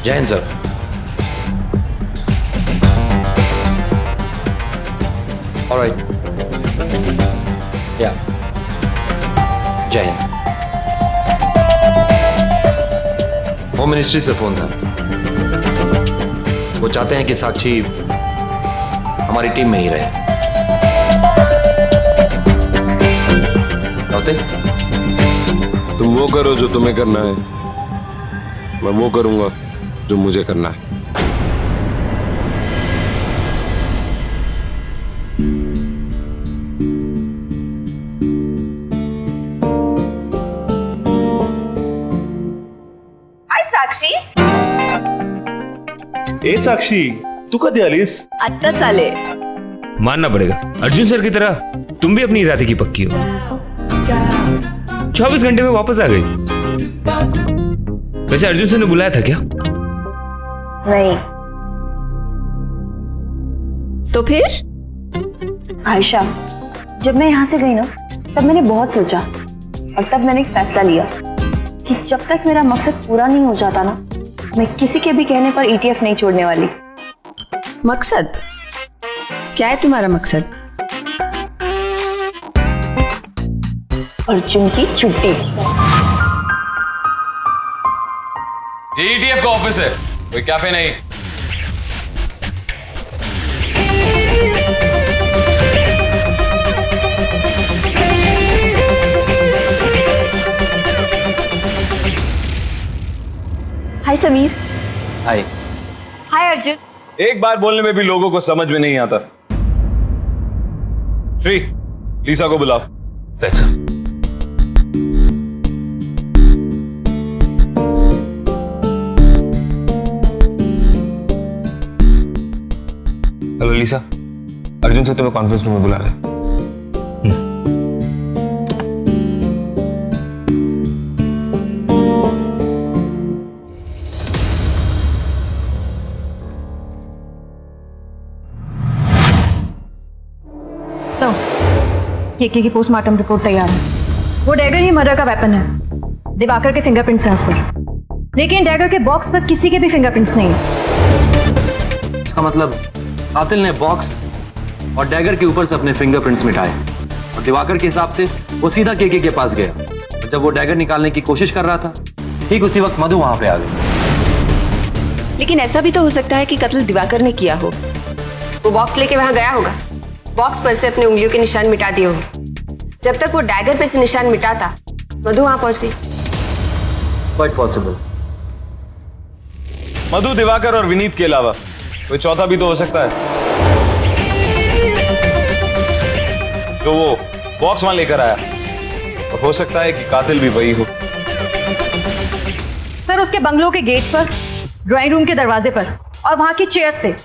जय Hind sir. Alright, या जय हिंद। होम मिनिस्ट्री से फोन था। वो चाहते हैं कि साक्षी हमारी टीम में ही रहे। तुम वो करो जो तुम्हें करना है, मैं वो करूंगा जो मुझे करना है। हाय साक्षी. ए साक्षी, तू कधी आलीस? आत्ताच आले. मानना पड़ेगा, अर्जुन सर की तरह तुम भी अपनी इरादे की पक्की हो। 24 घंटे में वापस आ गई। वैसे अर्जुन सर ने बुलाया था क्या? नहीं. तो फिर? आयशा, जब मैं यहाँ से गई ना, तब मैंने बहुत सोचा और तब मैंने एक फैसला लिया कि जब तक मेरा मकसद पूरा नहीं हो जाता ना, मैं किसी के भी कहने पर ETF नहीं छोड़ने वाली. मकसद क्या है तुम्हारा मकसद? अर्जुन की छुट्टी. ये ETF का ऑफिस है, कोई कैफे नहीं. हाय समीर. हाय। हाय अर्जुन. एक बार बोलने में भी लोगों को समझ में नहीं आता. श्री, लीसा को बुलाओ. अच्छा। हेलो लीसा, अर्जुन से तुम्हें कॉन्फ्रेंस रूम में बुला रहे हैं। सो केके की पोस्टमार्टम रिपोर्ट तैयार है। वो डैगर ही मर्डर का वेपन है। दिवाकर के फिंगरप्रिंट्स हैं उस पर, लेकिन डैगर के बॉक्स पर किसी के भी फिंगरप्रिंट्स नहीं है। इसका मतलब कातिल ने बॉक्स और डैगर के ऊपर से अपने फिंगरप्रिंट्स मिटाए और दिवाकर के हिसाब से वो सीधा केके के पास गया और जब वो डैगर निकालने की कोशिश कर रहा था, ठीक उसी वक्त मधु वहां पे आ गई। लेकिन ऐसा भी तो हो सकता है कि कत्ल दिवाकर ने किया हो। वो बॉक्स लेके वहां गया होगा, बॉक्स पर से अपने उंगलियों के निशान मिटा दिए होंगे। जब तक वो डैगर पे से निशान मिटाता, मधु वहां पहुंच गई। Quite possible. मधु, दिवाकर और विनीत के अलावा कोई चौथा भी तो हो सकता है, जो वो बॉक्स वहां लेकर आया। और हो सकता है कि कातिल भी वही हो। सर, उसके बंगलों के गेट पर, ड्राइंग रूम के दरवाजे पर और वहां की चेयर्स पे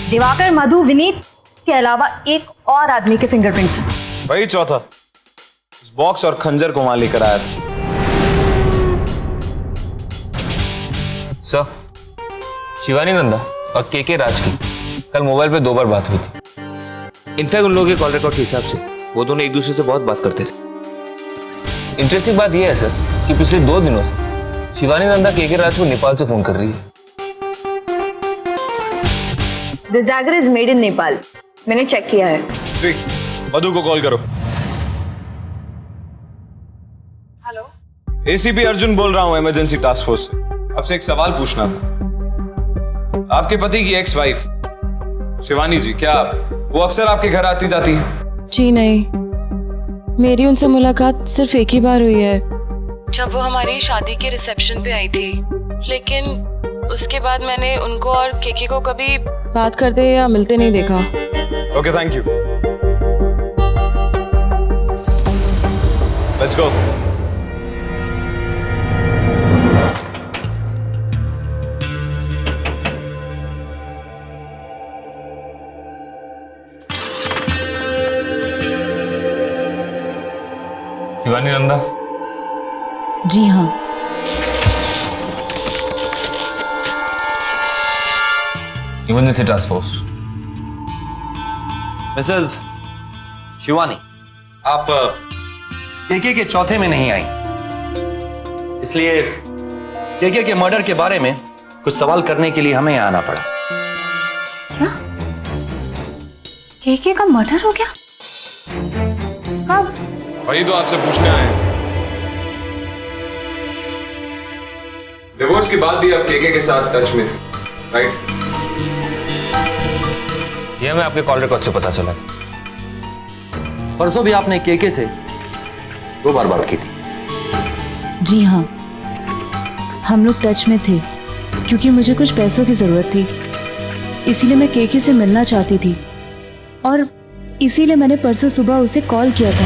दिवाकर, मधु, विनीत के अलावा एक और आदमी के फिंगरप्रिंट्स हैं। वही चौथा उस बॉक्स और खंजर को वहां लेकर आया था। सर, शिवानी नंदा और केके राज की कल मोबाइल पे 2 बार बात हुई थी। इनफैक्ट उन लोगों के कॉल रिकॉर्ड के हिसाब से वो दोनों एक दूसरे से बहुत बात करते थे। इंटरेस्टिंग बात यह है सर कि पिछले 2 दिनों से शिवानी नंदा केके राज को नेपाल से फोन कर रही है। This dagger is made in Nepal. मैंने चेक किया है। श्री, मधु को कॉल करो। हेलो, ACP अर्जुन बोल रहा हूं, इमरजेंसी टास्क फोर्स से। आपसे एक सवाल पूछना था। आपके पति की एक्स वाइफ शिवानी जी, क्या वो अक्सर आपके घर आती जाती है? जी नहीं, मेरी उनसे मुलाकात सिर्फ एक ही बार हुई है, जब वो हमारी शादी के रिसेप्शन पे आई थी। लेकिन उसके बाद मैंने उनको और केके को कभी बात करते या मिलते नहीं देखा। Okay, thank you. Let's go. Shivani Nanda. Ji हाँ। Emergency task force. Mrs Shivani, आप केके के चौथे में नहीं आई, इसलिए केके के मर्डर के बारे में कुछ सवाल करने के लिए हमें यहाँ आना पड़ा। क्या केके का मर्डर हो गया? कब? वही तो आपसे पूछने आए हैं। डिवोर्स के बाद भी आप केके के साथ टच में थे, राइट? यह हमें आपके कॉल रिकॉर्ड से पता चला। परसों भी आपने केके से 2 बार बात की थी। जी हाँ, हम लोग टच में थे क्योंकि मुझे कुछ पैसों की ज़रूरत थी, इसीलिए मैं केके से मिलना चाहती थी और इसीलिए मैंने परसों सुबह उसे कॉल किया था।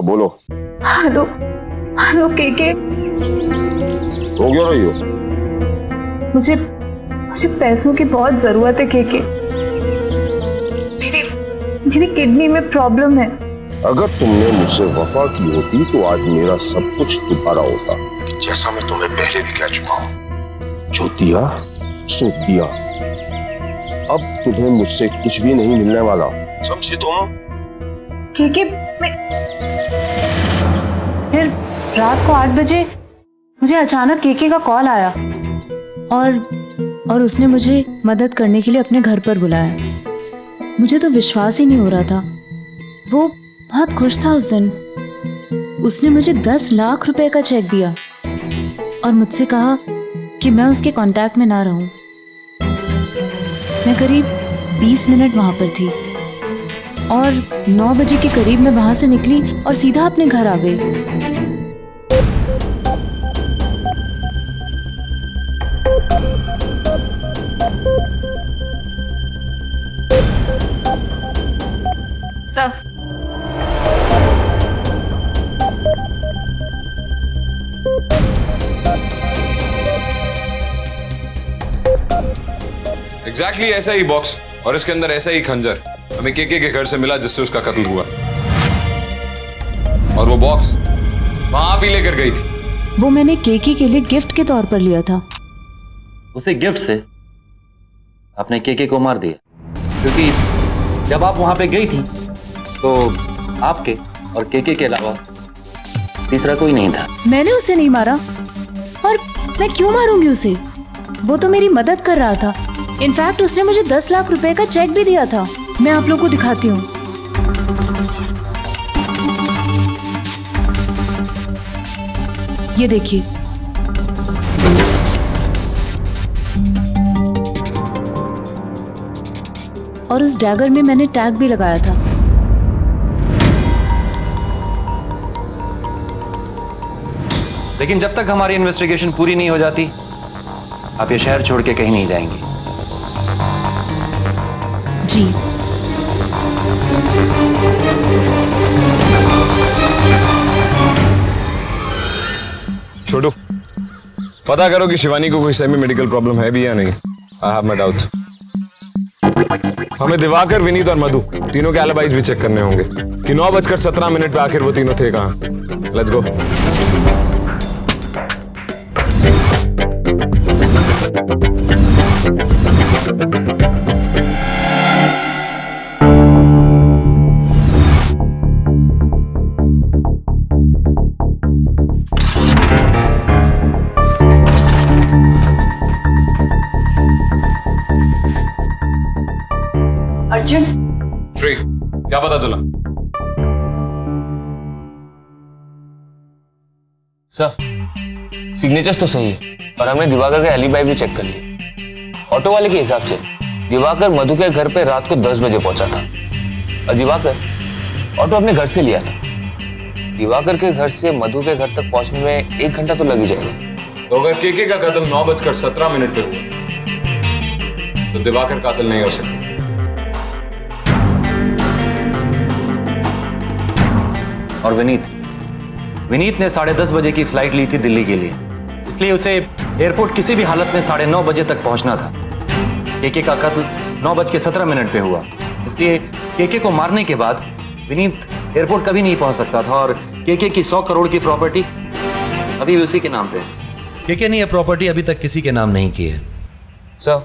बोलो। हेलो हेलो केके, हो गया रही हो? मुझे मुझे पैसों की बहुत जरूरत है केके। मेरी किडनी में प्रॉब्लम है। अगर तुमने मुझसे वफा की होती तो आज मेरा सब कुछ तुम्हारा होता, कि जैसा मैं तुम्हें पहले भी कह चुका हूं, जो दिया सो दिया। अब तुम्हें मुझसे कुछ भी नहीं मिलने वाला, समझी तुम? केके, फिर रात को 8 बजे मुझे अचानक केके का कॉल आया और उसने मुझे मदद करने के लिए अपने घर पर बुलाया। मुझे तो विश्वास ही नहीं हो रहा था। वो बहुत खुश था उस दिन। उसने मुझे 10 लाख रुपए का चेक दिया और मुझसे कहा कि मैं उसके कांटेक्ट में ना रहूं। मैं करीब 20 मिनट वहां पर थी और 9 बजे के करीब मैं वहां से निकली और सीधा अपने घर आ गई। सर, एग्जैक्टली ऐसा ही बॉक्स और इसके अंदर ऐसा ही खंजर हमें केके के घर से मिला जिससे उसका कत्ल हुआ। और वो बॉक्स वहां आप ही लेकर गई थी। वो मैंने केके के लिए गिफ्ट के तौर पर लिया था। उसे गिफ्ट से आपने केके को मार दिया, क्योंकि जब आप वहां पे गई थी तो आपके और केके के अलावा तीसरा कोई नहीं था। मैंने उसे नहीं मारा और मैं क्यों मारूंगी उसे? वो तो मेरी मदद कर रहा था। इनफैक्ट उसने मुझे 10 लाख रुपए का चेक भी दिया था। मैं आप लोगों को दिखाती हूँ। ये देखिए, और उस डैगर में मैंने टैग भी लगाया था। लेकिन जब तक हमारी इन्वेस्टिगेशन पूरी नहीं हो जाती, आप ये शहर छोड़ के कहीं नहीं जाएंगी। जी। छोटू, पता करो कि शिवानी को कोई सेमी मेडिकल प्रॉब्लम है भी या नहीं। I have my doubts. हमें दिवाकर, विनीत और मधु तीनों के एलिबाइज भी चेक करने होंगे कि 9:17 पे आखिर वो तीनों थे कहां। Let's go. अर्जुन, श्री, क्या पता चला? सर, सिग्नेचर्स तो सही है और हमने दिवाकर का एलिबाई भी चेक कर लिया। ऑटो वाले के हिसाब से दिवाकर मधु के घर पे रात को 10 बजे पहुंचा था और दिवाकर ऑटो अपने घर से लिया था। दिवाकर के घर से मधु के घर तक पहुंचने में 1 घंटा तो लग ही जाएगा। तो अगर केके का कत्ल 9:17 पे हुआ तो दिवाकर कातिल नहीं हो सकता। और विनीत ने 10:30 बजे की फ्लाइट ली थी दिल्ली के लिए, इसलिए उसे एयरपोर्ट किसी भी हालत में 9:30 बजे तक पहुंचना था। केके का कत्ल 9:17 पे हुआ, इसलिए केके को मारने के बाद विनीत एयरपोर्ट कभी नहीं पहुंच सकता था और केके की 100 करोड़ की प्रॉपर्टी अभी भी उसी के नाम पे है। केके ने यह प्रॉपर्टी अभी तक किसी के नाम नहीं की है। सर,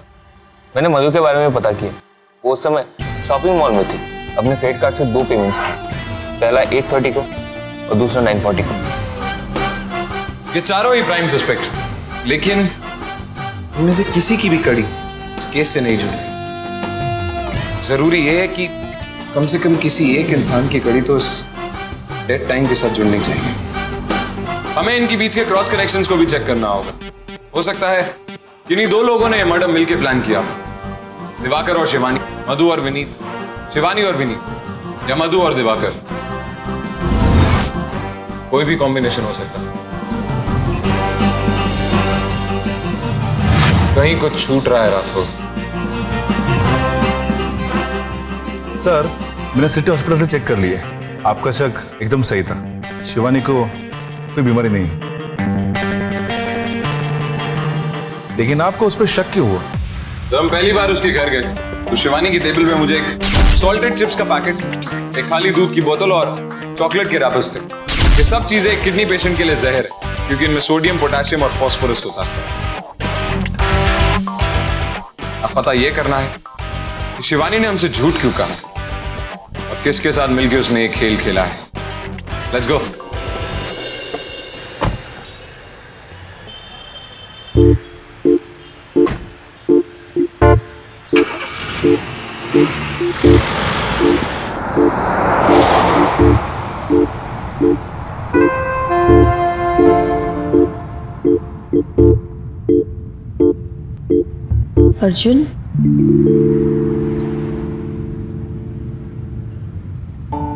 मैंने मधु के बारे में पता किया। वो उस समय शॉपिंग मॉल में थी अपने क्रेडिट कार्ड से 2 पेमेंट्स की, पहला 8:30 को और दूसरा 9:40 को। ये चारों ही प्राइम सस्पेक्ट, लेकिन इनमें से किसी की भी कड़ी इस केस से नहीं जुड़ी। जरूरी ये है कि कम से कम किसी एक इंसान की कड़ी तो इस डेड टाइम के साथ जुड़नी चाहिए। हमें इनके बीच के क्रॉस कनेक्शंस को भी चेक करना होगा। हो सकता है कि इन्हीं 2 लोगों ने यह मर्डर मिलकर प्लान किया, दिवाकर और शिवानी, मधु और विनीत, शिवानी और विनीत, या मधु और दिवाकर। कोई भी कॉम्बिनेशन हो सकता है। कहीं कुछ छूट रहा है रात को। सर, मैंने सिटी हॉस्पिटल से चेक कर लिए, आपका शक एकदम सही था। शिवानी को कोई बीमारी नहीं है। लेकिन आपको उस पर शक क्यों हुआ? जब हम पहली बार उसके घर गए तो शिवानी की टेबल पे मुझे एक सॉल्टेड चिप्स का पैकेट, एक खाली दूध की बोतल और चॉकलेट के रैपर्स थे। ये सब चीजें एक किडनी पेशेंट के लिए जहर है, क्योंकि इनमें सोडियम, पोटेशियम और फास्फोरस होता है। अब पता यह करना है कि शिवानी ने हमसे झूठ क्यों कहा और किसके साथ मिलकर उसने एक खेल खेला है। Let's go. Arjun,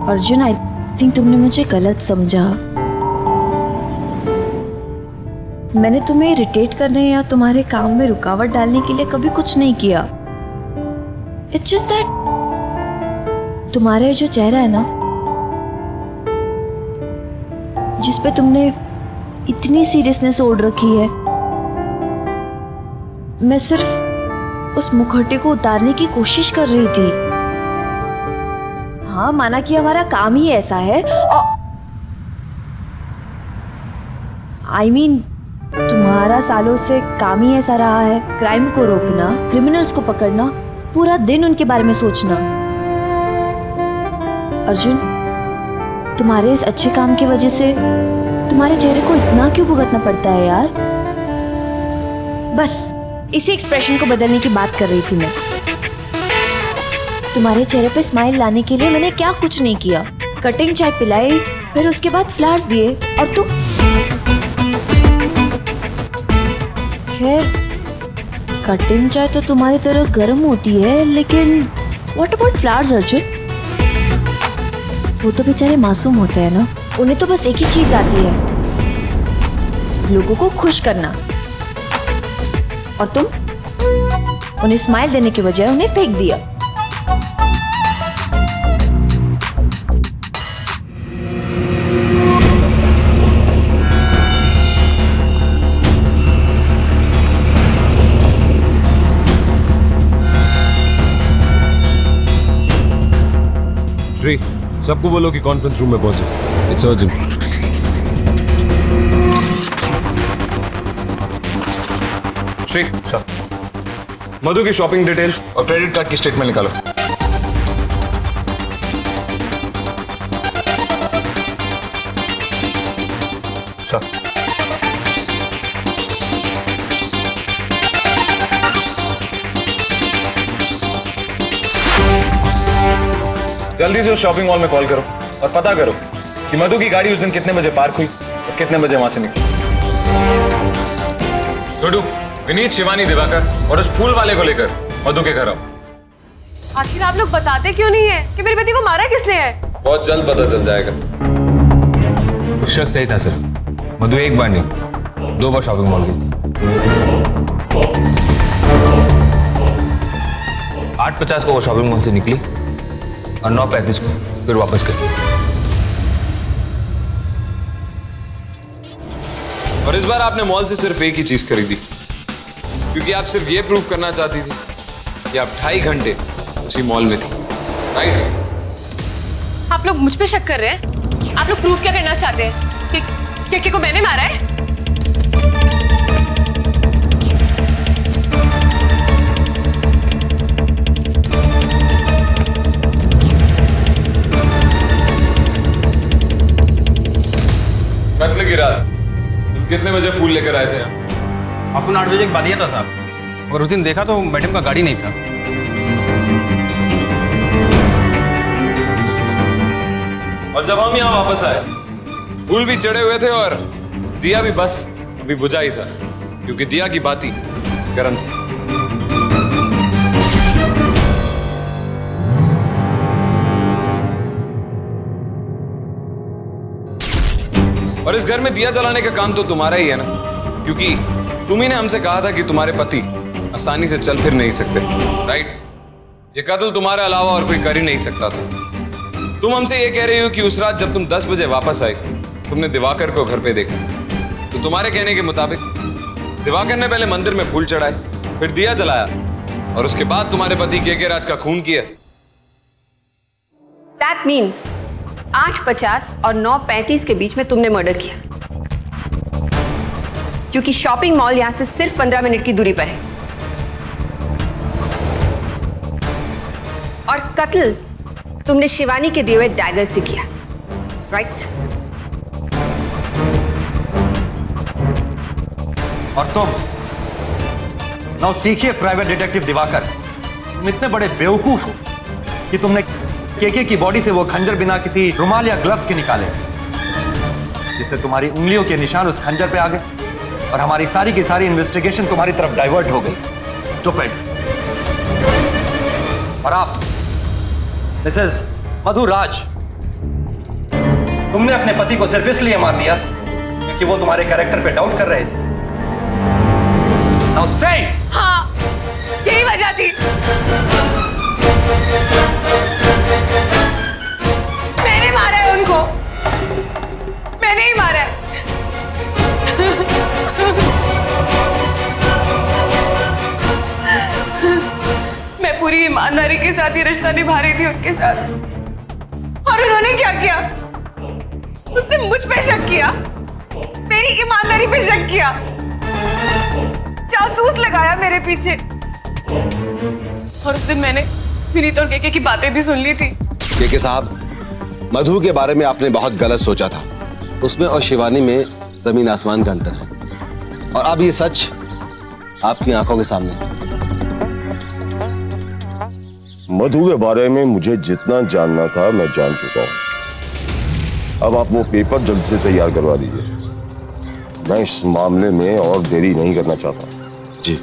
Arjun, I think तुमने मुझे गलत समझा। मैंने तुम्हें इरिटेट करने या तुम्हारे काम में रुकावट डालने के लिए कभी कुछ नहीं किया। इट्स जस्ट दैट तुम्हारा जो चेहरा है ना, जिस पे तुमने इतनी सीरियसनेस ओढ़ रखी है, मैं सिर्फ उस मुखौटे को उतारने की कोशिश कर रही थी। हाँ, माना कि हमारा काम ही ऐसा है, और I mean, तुम्हारा सालों से काम ही ऐसा रहा है, क्राइम को रोकना, क्रिमिनल्स को पकड़ना, पूरा दिन उनके बारे में सोचना। अर्जुन, तुम्हारे इस अच्छे काम की वजह से तुम्हारे चेहरे को इतना क्यों भुगतना पड़ता है यार? बस इसी एक्सप्रेशन को बदलने की बात कर रही थी मैं। तुम्हारे चेहरे पे स्माइल लाने के लिए मैंने क्या कुछ नहीं किया। कटिंग चाय पिलाई, फिर उसके बाद फ्लावर्स दिए, और तुम खैर कटिंग चाय तो तुम्हारी तरह गर्म होती है, लेकिन व्हाट अबाउट फ्लावर्स अर्जुन? वो तो बेचारे मासूम होते हैं ना, उन्हें तो बस एक ही चीज आती है, लोगों को खुश करना। और तुम उन्हें स्माइल देने के बजाय उन्हें फेंक दिया। श्री, सबको बोलो कि कॉन्फ्रेंस रूम में पहुंचे। It's urgent. Shri, sir, Madhu की शॉपिंग डिटेल्स और क्रेडिट कार्ड की स्टेटमेंट निकालो। सर, जल्दी से उस शॉपिंग मॉल में कॉल करो और पता करो कि मधु की गाड़ी उस दिन कितने बजे पार्क हुई और कितने बजे वहां से निकली। छोटू, विनीत, शिवानी, दिवाकर और उस फूल वाले को लेकर मधु के घर आओ। आखिर आप लोग बताते क्यों नहीं है कि मेरे पति को मारा किसने है? बहुत जल्द पता चल जाएगा। शक सही था सर, मधु एक बार नहीं 2 बार शॉपिंग मॉल गई। 8:50 को वो शॉपिंग मॉल से निकली और 9:35 को फिर वापस गई। और इस बार आपने मॉल से सिर्फ एक ही चीज खरीदी, क्योंकि आप सिर्फ ये प्रूफ करना चाहती थी कि आप 2.5 घंटे उसी मॉल में थी, राइट? आप लोग मुझ पे शक कर रहे हैं? आप लोग प्रूफ क्या करना चाहते हैं कि केके को मैंने मारा है? कत्ल की रात तुम कितने बजे फूल लेकर आए थे यहाँ? आपको 8 बजे के बाद दिया था साहब, और उस दिन देखा तो मैडम का गाड़ी नहीं था। और जब हम यहाँ वापस आए फूल भी चढ़े हुए थे और दिया भी बस अभी बुझा ही था, क्योंकि दिया की बाती गर्म थी। और इस घर में दिया जलाने का काम तो तुम्हारा ही है ना, क्योंकि तुम ही ने हमसे कहा था कि तुम्हारे पति आसानी से चल फिर नहीं सकते, राइट? ये कत्ल तुम्हारे अलावा और कोई कर ही नहीं सकता था। तुम हमसे ये कह रही हो कि उस रात जब तुम 10 बजे वापस आई तुमने दिवाकर को घर पे देखा, तो तुम्हारे कहने के मुताबिक दिवाकर ने पहले मंदिर में फूल चढ़ाए, फिर दिया जलाया और उसके बाद तुम्हारे पति के राज का खून किया। दैट मीन्स 8:50 और 9:35 के बीच में तुमने मर्डर किया, क्योंकि शॉपिंग मॉल यहां से सिर्फ 15 मिनट की दूरी पर है। और कत्ल तुमने शिवानी के दिए हुए डैगर से किया, राइट? और तुम ना सीखिए प्राइवेट डिटेक्टिव दिवाकर, तुम इतने बड़े बेवकूफ हो कि तुमने केके की बॉडी से वो खंजर बिना किसी रुमाल या ग्लव्स के निकाले, जिससे तुम्हारी उंगलियों के निशान उस खंजर पे आ गए और हमारी सारी की सारी इन्वेस्टिगेशन तुम्हारी तरफ डाइवर्ट हो गई। स्टूपिड। और आप मिसेस मधु राज, तुमने अपने पति को सिर्फ इसलिए मार दिया क्योंकि वो तुम्हारे कैरेक्टर पे डाउट कर रहे थे। Now say! हाँ, यही वजह थी। मैंने मारा है उनको, मैंने ही मारा है। मैं पूरी ईमानदारी के साथ ये रिश्ता निभा रही थी उनके साथ, और उन्होंने क्या किया? उसने मुझ पे शक किया, मेरी ईमानदारी पे शक किया, जासूस लगाया मेरे पीछे। और उस दिन मैंने विनीत और केके की बातें भी सुन ली थी। केके साहब, मधु के बारे में आपने बहुत गलत सोचा था। उसमें और शिवानी में जमीन आसमान का अंतर है, और अब ये सच आपकी आंखों के सामने है। मधु के बारे में मुझे जितना जानना था मैं जान चुका हूं। अब आप वो पेपर जल्द से तैयार करवा दीजिए, मैं इस मामले में और देरी नहीं करना चाहता। जी,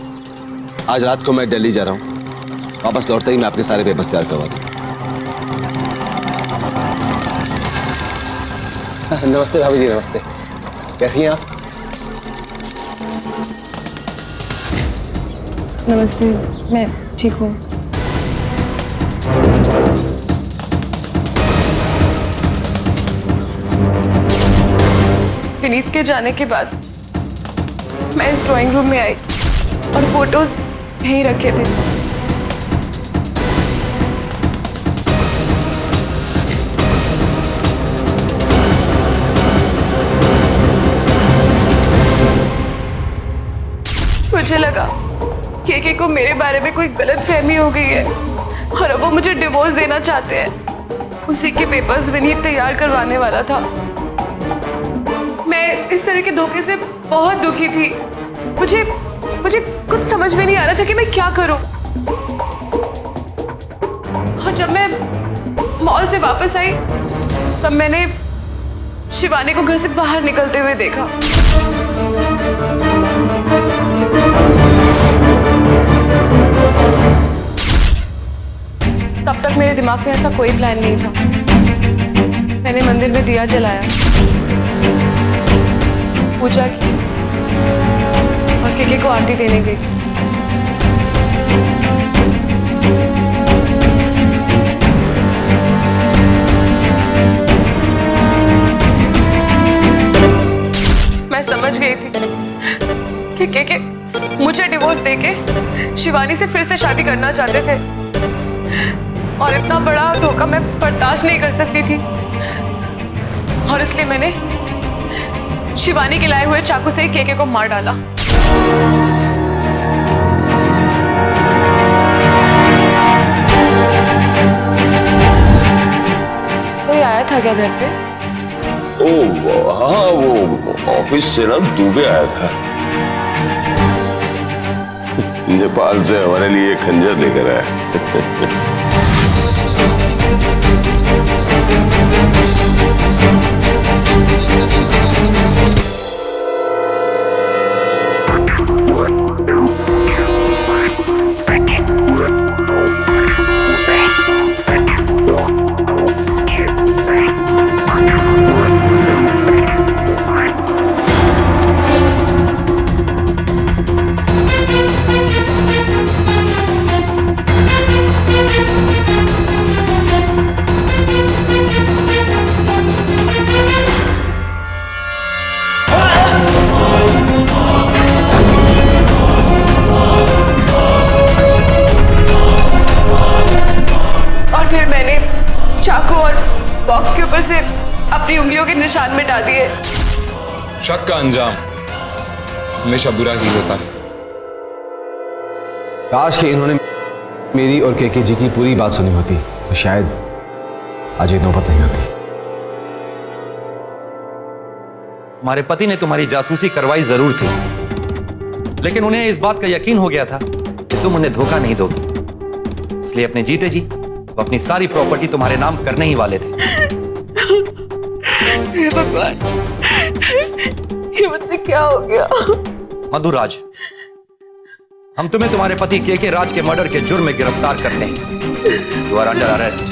आज रात को मैं दिल्ली जा रहा हूँ, वापस लौटते ही मैं आपके सारे पेपर्स तैयार करवा दूंगा। नमस्ते भाभी जी, नमस्ते। कैसी हैं आप? नमस्ते, मैं ठीक हूँ। विनीत के जाने के बाद मैं इस ड्राइंग रूम में आई और फोटोज यहीं रखे थे। मुझे लगा केके को मेरे बारे में कोई गलतफहमी हो गई है और अब वो मुझे डिवोर्स देना चाहते हैं। उसी के पेपर्स विनीत तैयार करवाने वाला था। मैं इस तरह के धोखे से बहुत दुखी थी। मुझे कुछ समझ में नहीं आ रहा था कि मैं क्या करूं। और जब मैं मॉल से वापस आई तब मैंने शिवानी को घर से बाहर निकलते हुए देखा। तब तक मेरे दिमाग में ऐसा कोई प्लान नहीं था। मैंने मंदिर में दिया जलाया, पूजा की और केके को आरती देने गई। मैं समझ गई थी कि केके मुझे डिवोर्स देके शिवानी से फिर से शादी करना चाहते थे, और इतना बड़ा धोखा मैं बर्दाश्त नहीं कर सकती थी। और इसलिए मैंने शिवानी के लाए हुए चाकू से केके को मार डाला। कोई आया था क्या घर पे? हाँ, वो ऑफिस से ना दुबई आया था। नेपाल से हमारे लिए खंजर लेकर आया। चाकू और बॉक्स के ऊपर से अपनी उंगलियों के निशान मिटा दिए। शक का अंजाम हमेशा बुरा ही होता है। काश कि इन्होंने मेरी और केके जी की पूरी बात सुनी होती तो शायद आज ये नौबत नहीं आती। तुम्हारे पति ने तुम्हारी जासूसी करवाई जरूर थी, लेकिन उन्हें इस बात का यकीन हो गया था कि तुम उन्हें धोखा नहीं दोगे, इसलिए अपने जीते जी वो अपनी सारी प्रॉपर्टी तुम्हारे नाम करने ही वाले थे। हे भगवान, ये मुझसे क्या हो गया? मधुराज, हम तुम्हें तुम्हारे पति केके राज के मर्डर के जुर्म में गिरफ्तार करते हैं। You are under arrest.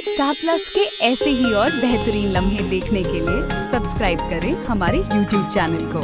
Star Plus के ऐसे ही और बेहतरीन लम्हे देखने के लिए सब्सक्राइब करें हमारे YouTube चैनल को।